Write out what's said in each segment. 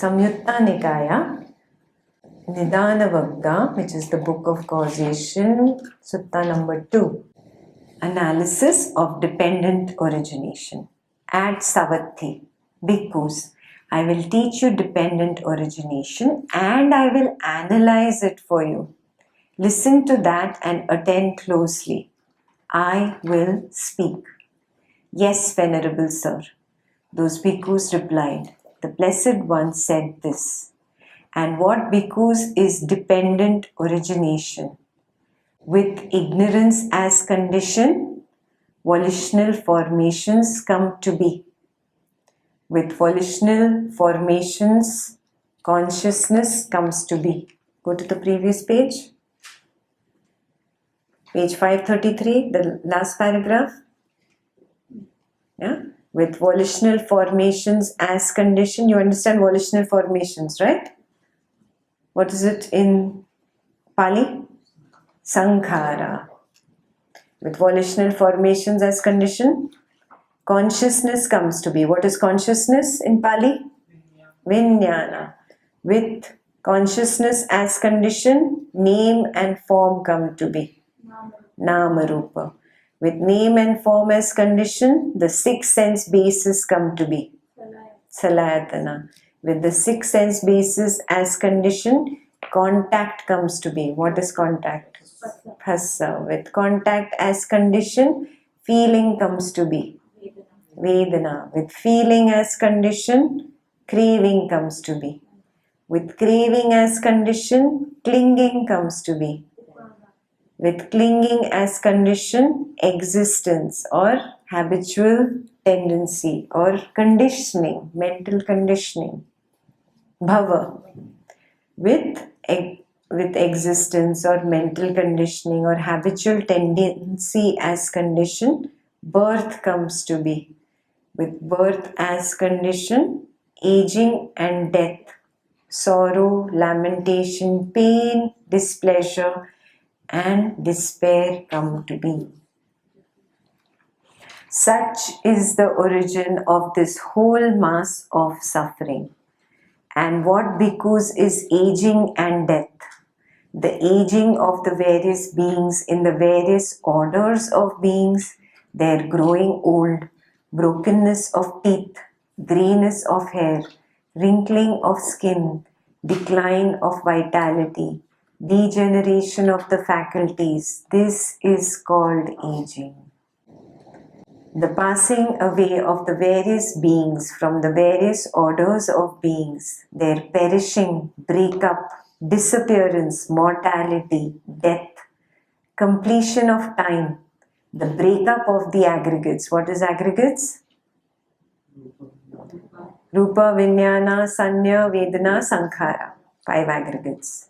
Samyutta Nikaya, Nidana Vagga, which is the book of causation, Sutta number 2. Analysis of dependent origination. At Savatthi, Bhikkhus, I will teach you dependent origination and I will analyze it for you. Listen to that and attend closely. I will speak. Yes, Venerable Sir. Those bhikkhus replied, the Blessed One said this. And what bhikkhus is dependent origination? With ignorance as condition, volitional formations come to be. With volitional formations, consciousness comes to be. Go to the previous page. Page 533, the last paragraph. Yeah? With volitional formations as condition, you understand volitional formations, right? What is it in Pali? Sankhara. With volitional formations as condition, consciousness comes to be. What is consciousness in Pali? Vijnana. With consciousness as condition, name and form come to be. Nama Rupa. With name and form as condition, the 6 sense bases come to be. Salayatana. With the 6 sense bases as condition, contact comes to be. What is contact? Phassa. With contact as condition, feeling comes to be. Vedana. With feeling as condition, craving comes to be. With craving as condition, clinging comes to be. With clinging as condition, existence or habitual tendency or conditioning, mental conditioning. Bhava. With existence or mental conditioning or habitual tendency as condition, birth comes to be. With birth as condition, aging and death, sorrow, lamentation, pain, displeasure, and despair come to be. Such is the origin of this whole mass of suffering. And what bhikkhus is aging and death? The aging of the various beings in the various orders of beings, their growing old, brokenness of teeth, greyness of hair, wrinkling of skin, decline of vitality, degeneration of the faculties. This is called aging. The passing away of the various beings from the various orders of beings, their perishing, breakup, disappearance, mortality, death, completion of time, the breakup of the aggregates. What is aggregates? Rupa, Vijnana, Sanya, Vedana, Sankhara. 5 aggregates.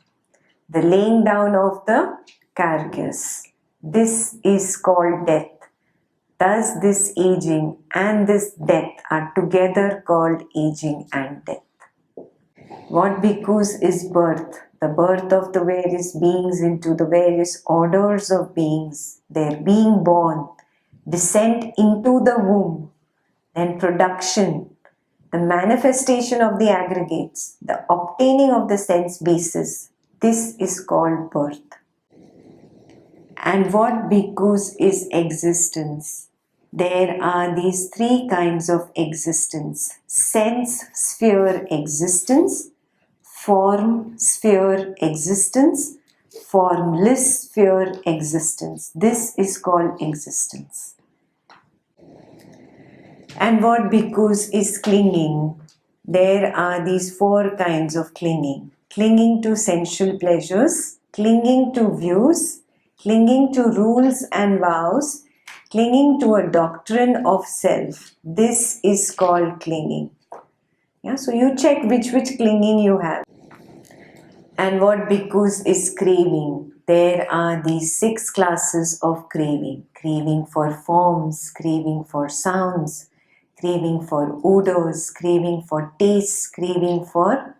The laying down of the carcass. This is called death. Thus this aging and this death are together called aging and death. What bhikkhus is birth? The birth of the various beings into the various orders of beings, their being born, descent into the womb, then production, the manifestation of the aggregates, the obtaining of the sense basis. This is called birth. And what bhikkhus is existence? There are these 3 kinds of existence. Sense sphere existence, form sphere existence, formless sphere existence. This is called existence. And what bhikkhus is clinging? There are these 4 kinds of clinging. Clinging to sensual pleasures, clinging to views, clinging to rules and vows, clinging to a doctrine of self. This is called clinging. Yeah, so you check which clinging you have. And what bhikkhus is craving? There are these 6 classes of craving. Craving for forms, craving for sounds, craving for odors, craving for tastes, craving for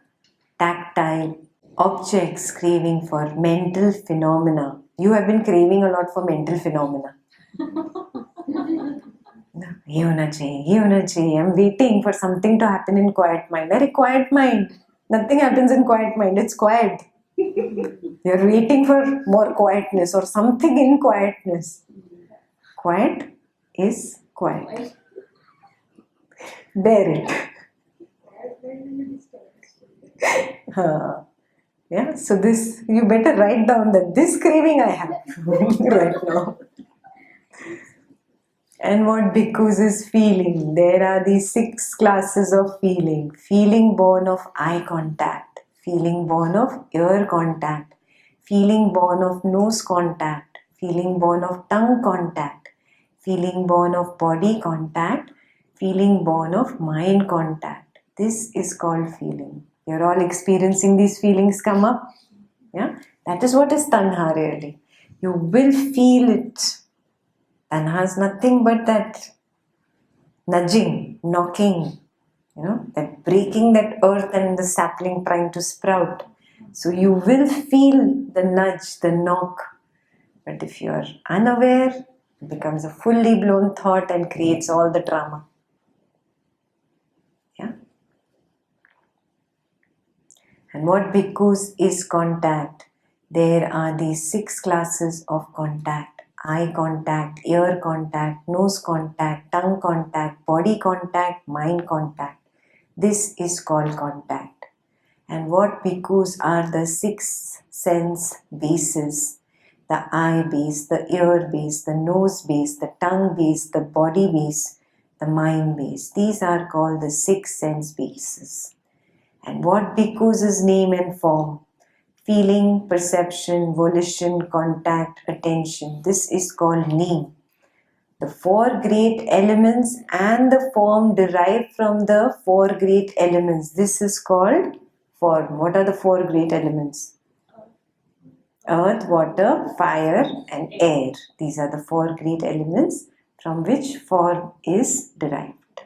tactile objects, craving for mental phenomena. You have been craving a lot for mental phenomena. ये होना चाहिए, ये होना चाहिए. I'm waiting for something to happen in quiet mind. Very quiet mind. Nothing happens in quiet mind. It's quiet. You're waiting for more quietness or something in quietness. Quiet is quiet. Bear it. Yeah, so this, you better write down that this craving I have right now. And what bhikkhus is feeling? There are these 6 classes of feeling. Feeling born of eye contact, feeling born of ear contact, feeling born of nose contact, feeling born of tongue contact, feeling born of body contact, feeling born of mind contact. This is called feeling. You're all experiencing these feelings come up? Yeah? That is what is tanha really. You will feel it. Tanha is nothing but that nudging, knocking, that breaking that earth and the sapling trying to sprout. So you will feel the nudge, the knock. But if you are unaware, it becomes a fully blown thought and creates all the drama. Yeah? And what bhikkhus is contact? There are these 6 classes of contact. Eye contact, ear contact, nose contact, tongue contact, body contact, mind contact. This is called contact. And what bhikkhus are the 6 sense bases? The eye base, the ear base, the nose base, the tongue base, the body base, the mind base. These are called the 6 sense bases. And what bhikkhus is name and form? Feeling, perception, volition, contact, attention. This is called name. The 4 great elements and the form derived from the 4 great elements. This is called form. What are the 4 great elements? Earth, water, fire and air. These are the 4 great elements from which form is derived.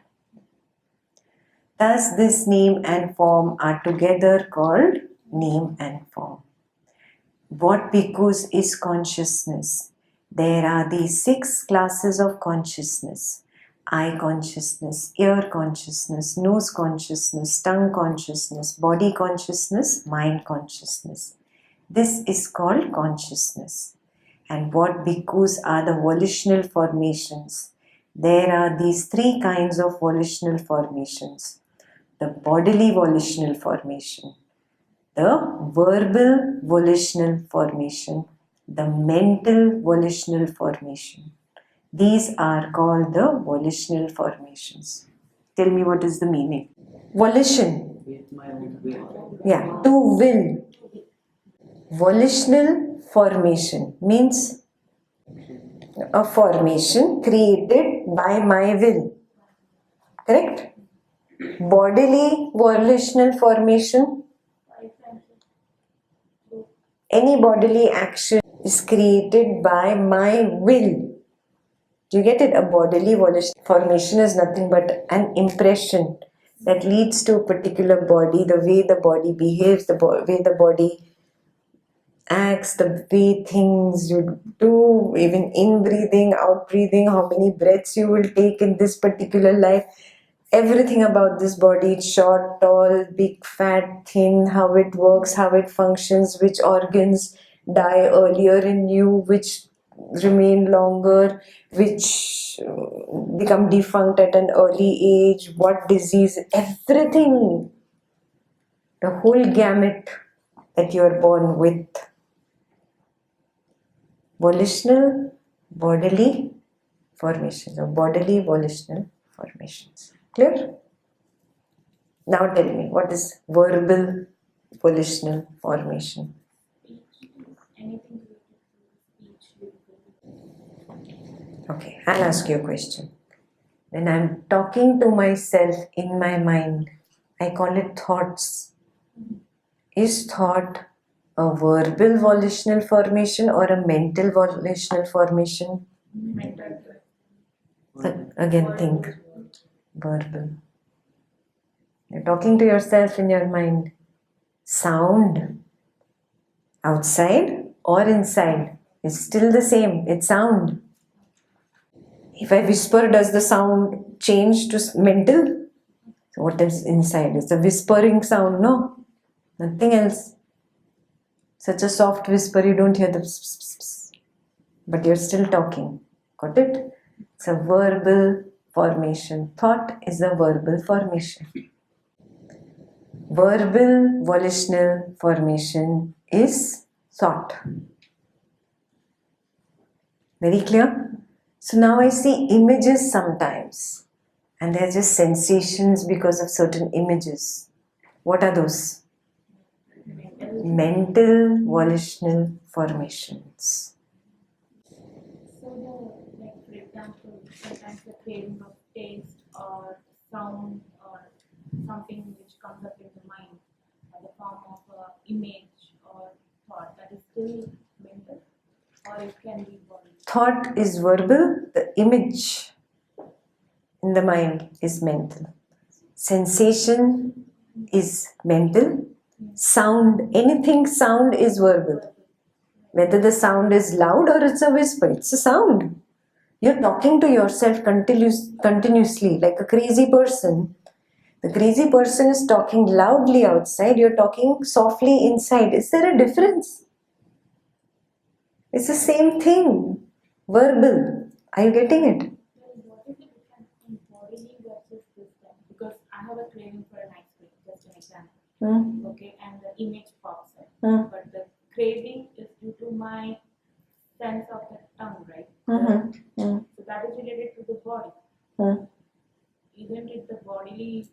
Thus, this name and form are together called name and form. What bhikkhus is consciousness? There are these 6 classes of consciousness. Eye consciousness, ear consciousness, nose consciousness, tongue consciousness, body consciousness, mind consciousness. This is called consciousness. And what bhikkhus are the volitional formations? There are these 3 kinds of volitional formations. The bodily volitional formation, the verbal volitional formation, the mental volitional formation. These are called the volitional formations. Tell me, what is the meaning? Volition. Yeah, to will. Volitional formation means a formation created by my will. Correct? Bodily volitional formation. Any bodily action is created by my will. Do you get it? A bodily volitional formation is nothing but an impression that leads to a particular body, the way the body behaves, the way the body acts, the way things you do, even in breathing, out breathing, how many breaths you will take in this particular life. Everything about this body, short, tall, big, fat, thin, how it works, how it functions, which organs die earlier in you, which remain longer, which become defunct at an early age, what disease, everything, the whole gamut that you are born with. Volitional, bodily formations, or bodily volitional formations. Clear? Now tell me, what is verbal volitional formation? Okay, I'll ask you a question. When I'm talking to myself in my mind, I call it thoughts. Is thought a verbal volitional formation or a mental volitional formation? So again, think. Verbal. You're talking to yourself in your mind. Sound outside or inside is still the same. It's sound. If I whisper, does the sound change to mental? So what is inside? It's a whispering sound, no? Nothing else. Such a soft whisper, you don't hear the pss, pss, pss, but you're still talking. Got it? It's a verbal formation. Thought is a verbal formation. Verbal volitional formation is thought. Very clear? So now I see images sometimes, and they're just sensations because of certain images. What are those? Mental volitional formations. So, for example, sometimes the craving of taste or sound or something which comes up in the mind in the form of an image or thought, that is still mental, or it can be body. Thought is verbal, the image in the mind is mental. Sensation is mental. Sound, anything sound is verbal. Whether the sound is loud or it's a whisper, it's a sound. You're talking to yourself continuously like a crazy person. The crazy person is talking loudly outside, you're talking softly inside. Is there a difference? It's the same thing. Verbal. Are you getting it? What is the difference in bodily versus system? Because I have a craving for an ice cream, just an example. Okay, and the image pops up. But the craving is due to my sense of the tongue, right? So that is related to the body. Isn't it the bodily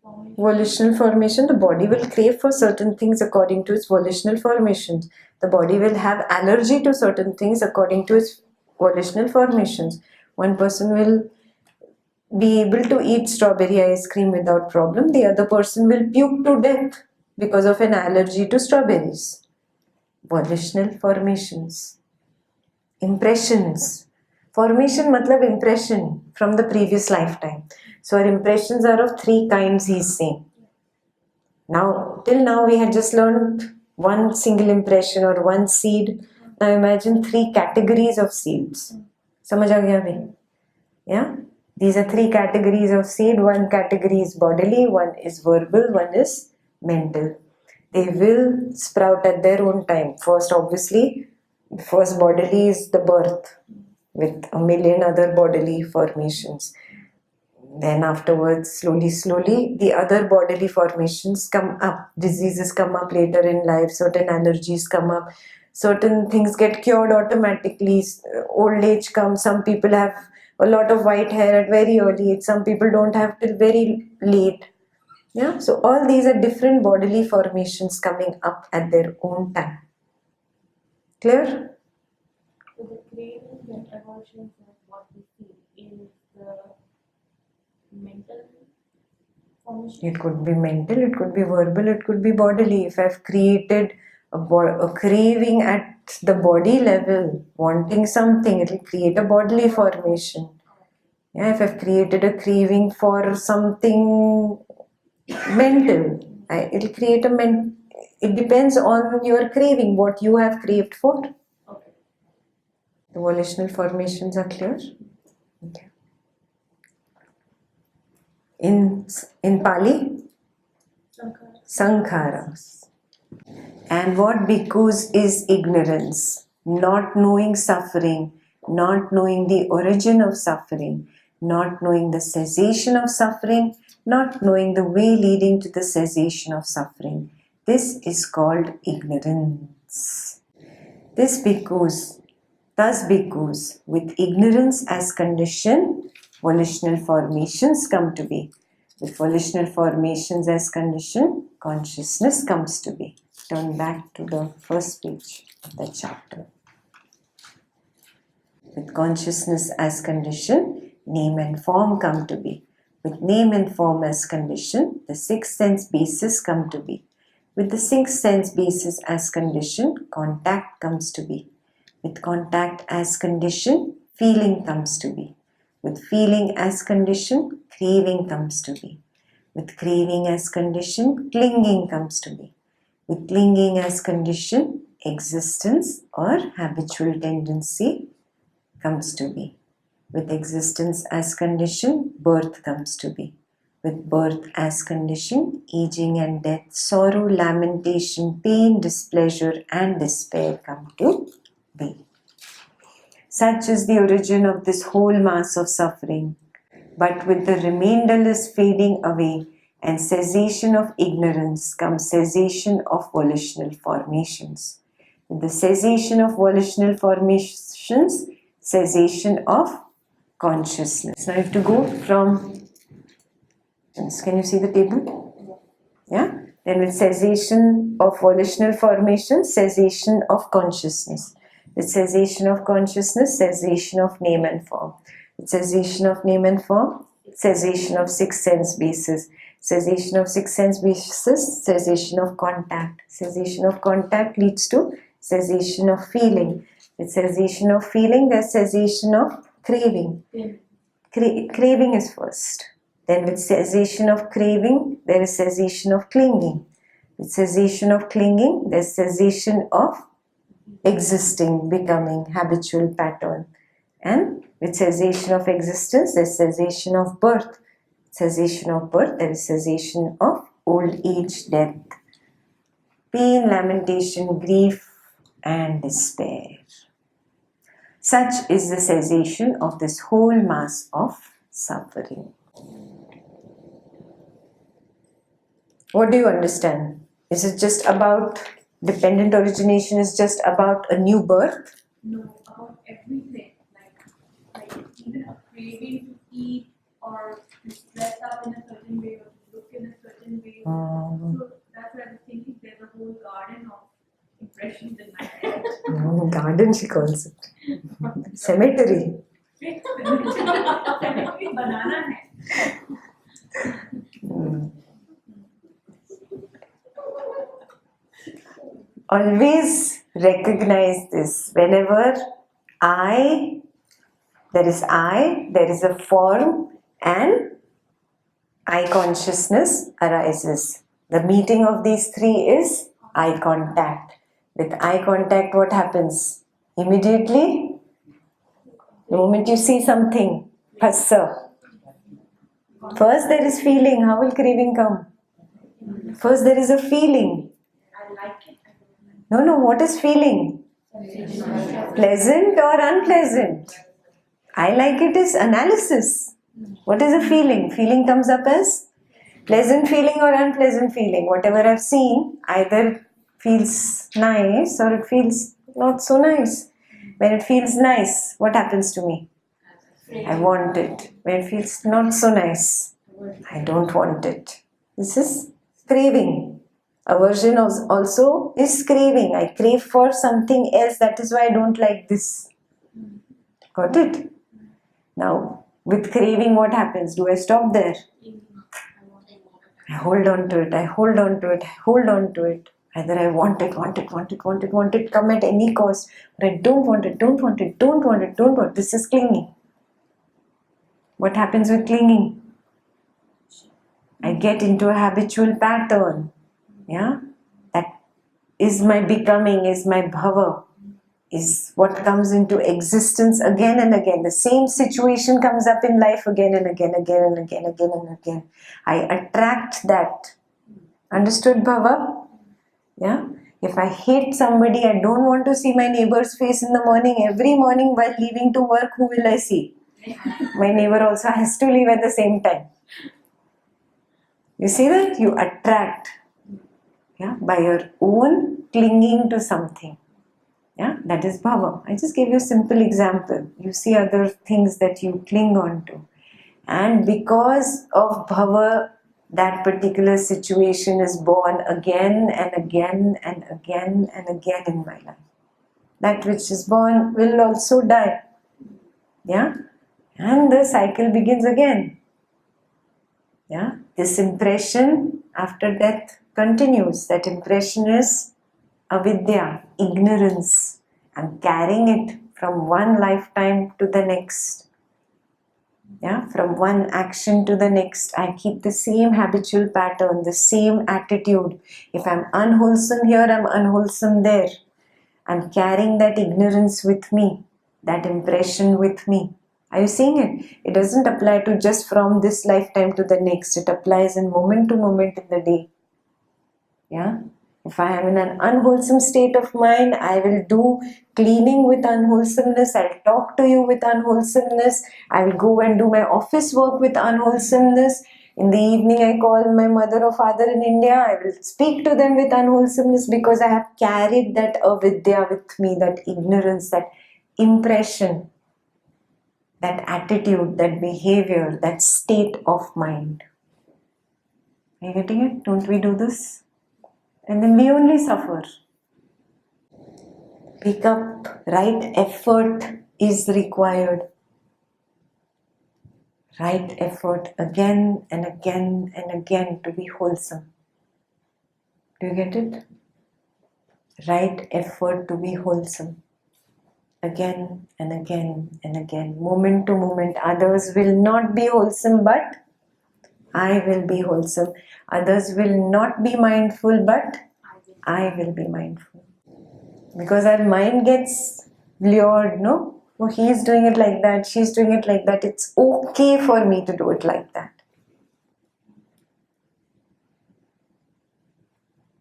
formation? Volitional formation, the body will crave for certain things according to its volitional formations. The body will have allergy to certain things according to its volitional formations. One person will be able to eat strawberry ice cream without problem. The other person will puke to death because of an allergy to strawberries. Volitional formations. Impressions. Formation matlab impression from the previous lifetime. So our impressions are of three kinds, he's saying. Now, till now we had just learned one single impression or one seed. Now imagine three categories of seeds. Samajh aa gaya abhi? Yeah? These are three categories of seed. One category is bodily, one is verbal, one is mental. They will sprout at their own time. First, obviously, first bodily is the birth with a million other bodily formations. Then afterwards, slowly, the other bodily formations come up. Diseases come up later in life. Certain allergies come up. Certain things get cured automatically. Old age comes. Some people have a lot of white hair at very early age. Some people don't have till very late. Yeah. So all these are different bodily formations coming up at their own time. Clear? So the cravings and aversions of what we feel is the mental formation. It could be mental, it could be verbal, it could be bodily. If I've created a craving at the body level, wanting something, it will create a bodily formation. Yeah, if I've created a craving for something mental, it will create it depends on your craving, what you have craved for. Okay. The volitional formations are clear? Okay. In Pali? Sankharas. And what bhikkhus is ignorance, not knowing suffering, not knowing the origin of suffering, not knowing the cessation of suffering, not knowing the way leading to the cessation of suffering. This is called ignorance. Thus bhikkhus, with ignorance as condition, volitional formations come to be. With volitional formations as condition, consciousness comes to be. Turn back to the first page of the chapter. With consciousness as condition, name and form come to be. With name and form as condition, the sixth sense basis come to be. With the sixth sense basis as condition, contact comes to be. With contact as condition, feeling comes to be. With feeling as condition, craving comes to be. With craving as condition, clinging comes to be. With clinging as condition, existence or habitual tendency comes to be. With existence as condition, birth comes to be. With birth as condition, aging and death, sorrow, lamentation, pain, displeasure and despair come to be. Such is the origin of this whole mass of suffering. But with the remainderless fading away and cessation of ignorance comes cessation of volitional formations. With the cessation of volitional formations, cessation of consciousness. Now you have to go from, can you see the table? Yeah? Then with cessation of volitional formations, cessation of consciousness. With cessation of consciousness, cessation of name and form. With cessation of name and form, cessation of six sense bases. Cessation of six sense bases, cessation of contact. Cessation of contact leads to cessation of feeling. With cessation of feeling, there's cessation of craving. Craving is first. Then with cessation of craving, there is cessation of clinging. With cessation of clinging, there's cessation of existing, becoming, habitual pattern. And with cessation of existence, there's cessation of birth. Cessation of birth, there is cessation of old age, death, pain, lamentation, grief, and despair. Such is the cessation of this whole mass of suffering. What do you understand? Is it just about dependent origination? Is just about a new birth? No, about everything. Like even a craving to eat or to dress up in a certain way or to look in a certain way. So that's what I was thinking. There's a whole garden of impressions in my head. Garden, she calls it. Cemetery. Cemetery banana hai. Always recognize this. Whenever there is a form and eye consciousness arises. The meeting of these three is eye contact. With eye contact, what happens? Immediately, the moment you see something, phassa. First there is feeling. How will craving come? First there is a feeling. I like it. No, what is feeling? Pleasant or unpleasant? I like it is analysis. What is a feeling? Feeling comes up as pleasant feeling or unpleasant feeling. Whatever I've seen, either feels nice or it feels not so nice. When it feels nice, what happens to me? I want it. When it feels not so nice, I don't want it. This is craving. Aversion also is craving. I crave for something else. That is why I don't like this. Got it? Now, with craving, what happens? Do I stop there? I hold on to it. I hold on to it. I hold on to it. Either I want it, come at any cost. But I don't want it, don't want it, don't want it, don't want it. This is clinging. What happens with clinging? I get into a habitual pattern. Yeah? That is my becoming, is my bhava, is what comes into existence again and again. The same situation comes up in life again and again. I attract that. Understood, bhava? Yeah? If I hate somebody, I don't want to see my neighbor's face in the morning. Every morning while leaving to work, who will I see? My neighbor also has to leave at the same time. You see that? You attract. Yeah, by your own clinging to something. Yeah, that is bhava. I just gave you a simple example. You see other things that you cling on to. And because of bhava, that particular situation is born again and again and again and again in my life. That which is born will also die. Yeah? And the cycle begins again. Yeah? This impression after death continues. That impression is avidya, ignorance. I'm carrying it from one lifetime to the next. Yeah, from one action to the next. I keep the same habitual pattern, the same attitude. If I'm unwholesome here, I'm unwholesome there. I'm carrying that ignorance with me, that impression with me. Are you seeing it? It doesn't apply to just from this lifetime to the next. It applies in moment to moment in the day. Yeah? If I am in an unwholesome state of mind, I will do cleaning with unwholesomeness. I'll talk to you with unwholesomeness. I will go and do my office work with unwholesomeness. In the evening, I call my mother or father in India. I will speak to them with unwholesomeness because I have carried that avidya with me, that ignorance, that impression, that attitude, that behavior, that state of mind. Are you getting it? Don't we do this? And then we only suffer. Pick up, right effort is required. Right effort again and again and again to be wholesome. Do you get it? Right effort to be wholesome. Again and again and again. Moment to moment. Others will not be wholesome, but I will be wholesome. Others will not be mindful, but I will be mindful. Because our mind gets lured, no? Oh, he's doing it like that, she's doing it like that. It's okay for me to do it like that.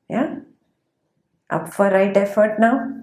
Yeah? Up for right effort now?